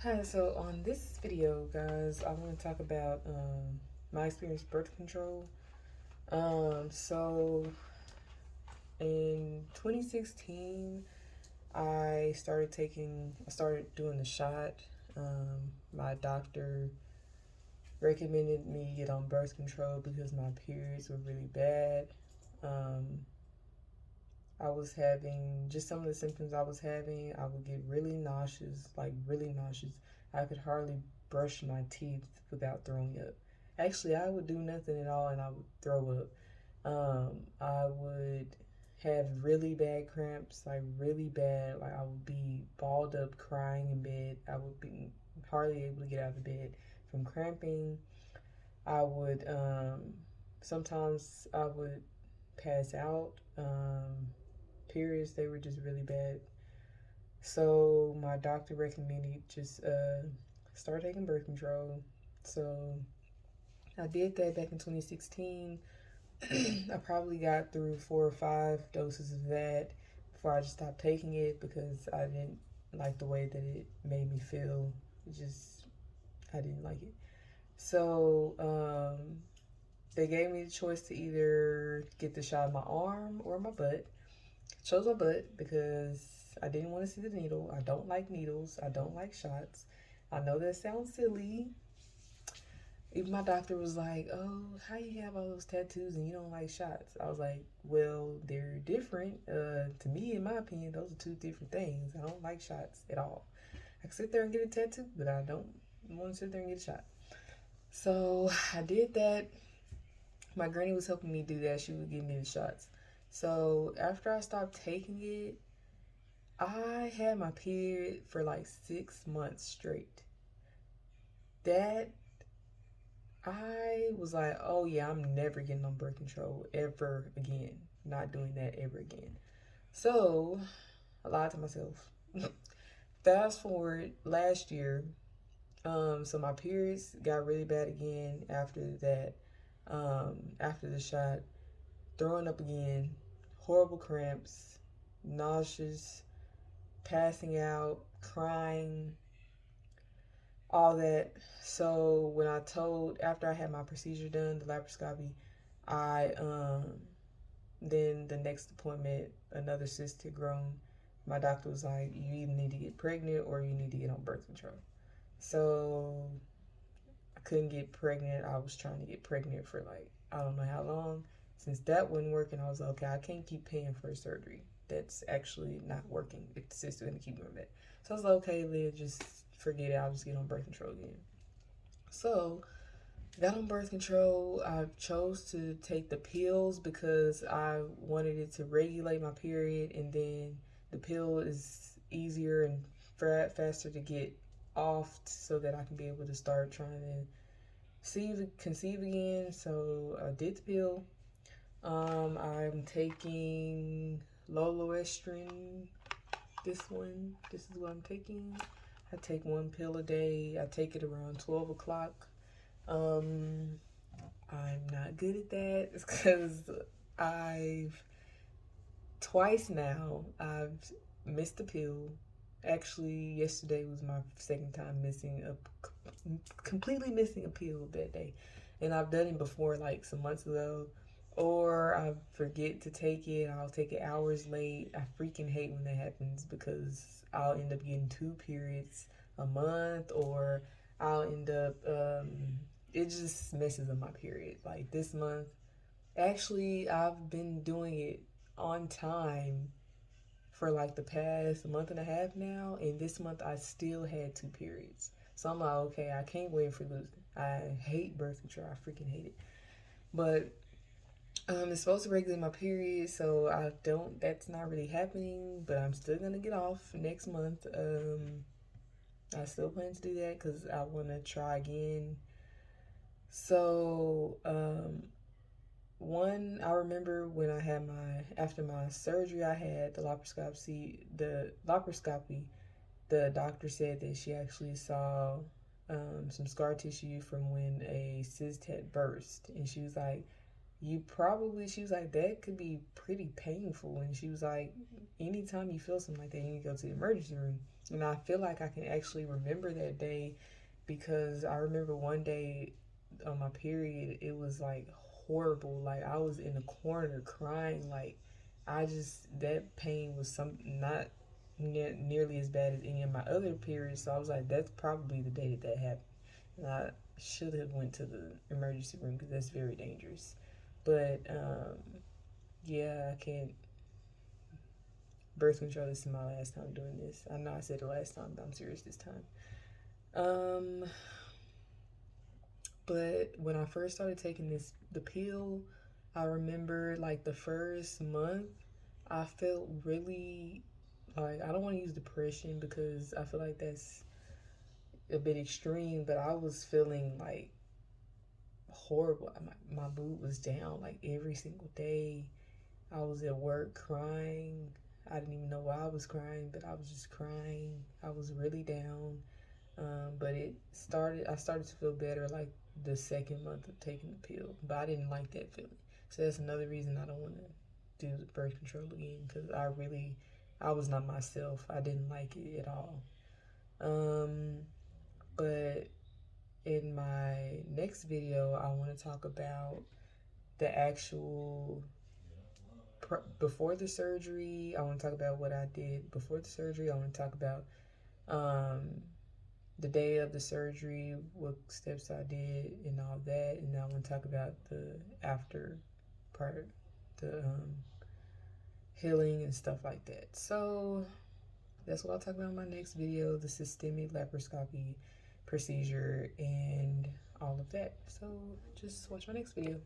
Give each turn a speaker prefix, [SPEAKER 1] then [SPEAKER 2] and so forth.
[SPEAKER 1] Hi, so on this video, guys, I want to talk about my experience with birth control. So in 2016, I started doing the shot. My doctor recommended me get on birth control because my periods were really bad. Um, I was having just some of the symptoms I was having. I would get really nauseous, like really nauseous. I could hardly brush my teeth without throwing up. Actually, I would do nothing at all and I would throw up. I would have really bad cramps, like really bad. Like I would be balled up, crying in bed. I would be hardly able to get out of bed from cramping. I would sometimes I would pass out. Periods, they were just really bad. So my doctor recommended just start taking birth control. So I did that back in 2016. I probably got through 4 or 5 doses of that before I just stopped taking it because I didn't like the way that it made me feel. It just, I didn't like it. So they gave me the choice to either get the shot in my arm or my butt. Chose my butt because I didn't want to see the needle. I don't like needles. I don't like shots. I know that sounds silly. Even my doctor was like, "Oh, how you have all those tattoos and you don't like shots?" I was like, "Well, they're different. To me, in my opinion, those are two different things. I don't like shots at all. I can sit there and get a tattoo, but I don't want to sit there and get a shot." So I did that. My granny was helping me do that. She would give me the shots. So after I stopped taking it, I had my period for like 6 months straight. That I was like, oh yeah, I'm never getting on birth control ever again. Not doing that ever again. So I lied to myself. Fast forward last year, so my periods got really bad again after that. After the shot, throwing up again, horrible cramps, nauseous, passing out, crying, all that. So when I told after I had my procedure done, the laparoscopy, I then the next appointment, another cyst had grown. My doctor was like, you either need to get pregnant or you need to get on birth control. So I couldn't get pregnant. I was trying to get pregnant for like I don't know how long. Since that wasn't working, I was like, okay, I can't keep paying for surgery. That's actually not working. If the cyst is gonna keep doing that. So I was like, okay, Leah, just forget it. I'll just get on birth control again. So got on birth control. I chose to take the pills because I wanted it to regulate my period, and then the pill is easier and faster to get off so that I can be able to start trying to conceive again. So I did the pill. I'm taking Loloestrin. This is what I'm taking. I take one pill a day. I take it around 12 o'clock. Um, I'm not good at that because I've twice now I've missed a pill. Actually, yesterday was my second time completely missing a pill that day, and I've done it before, like some months ago. Or I forget to take it. I'll take it hours late. I freaking hate when that happens because I'll end up getting 2 periods a month, or I'll end up it just messes up my period. Like this month, actually, I've been doing it on time for like the past month and a half now, and this month I still had 2 periods. So I'm like, okay, I can't win for losing. I hate birth control. I freaking hate it. But it's supposed to regulate my period, so I don't. That's not really happening. But I'm still gonna get off next month. I still plan to do that because I want to try again. So one, I remember when I had my after my surgery, I had the laparoscopy. The doctor said that she actually saw some scar tissue from when a cyst had burst, and she was like, she was like, that could be pretty painful. And she was like, anytime you feel something like that, you need to go to the emergency room. And I feel like I can actually remember that day because I remember one day on my period, it was like horrible. Like I was in the corner crying. Like that pain was not nearly as bad as any of my other periods. So I was like, that's probably the day that happened. And I should have went to the emergency room because that's very dangerous. But yeah, I can't. Birth control. This is my last time doing this. I know I said the last time, but I'm serious this time. Um, but when I first started taking the pill, I remember like the first month, I felt really like I don't want to use depression because I feel like that's a bit extreme, but I was feeling like horrible. My mood was down like every single day. I was at work crying. I didn't even know why I was crying, but I was just crying. I was really down. But I started to feel better like the second month of taking the pill, but I didn't like that feeling. So that's another reason I don't want to do the birth control again because I was not myself. I didn't like it at all. Um, but in my next video, I want to talk about the actual before the surgery. I want to talk about what I did before the surgery. I want to talk about um, the day of the surgery, what steps I did, and all that. And I want to talk about the after part, the healing and stuff like that. So that's what I'll talk about in my next video, the systemic laparoscopy procedure and all of that. So just watch my next video.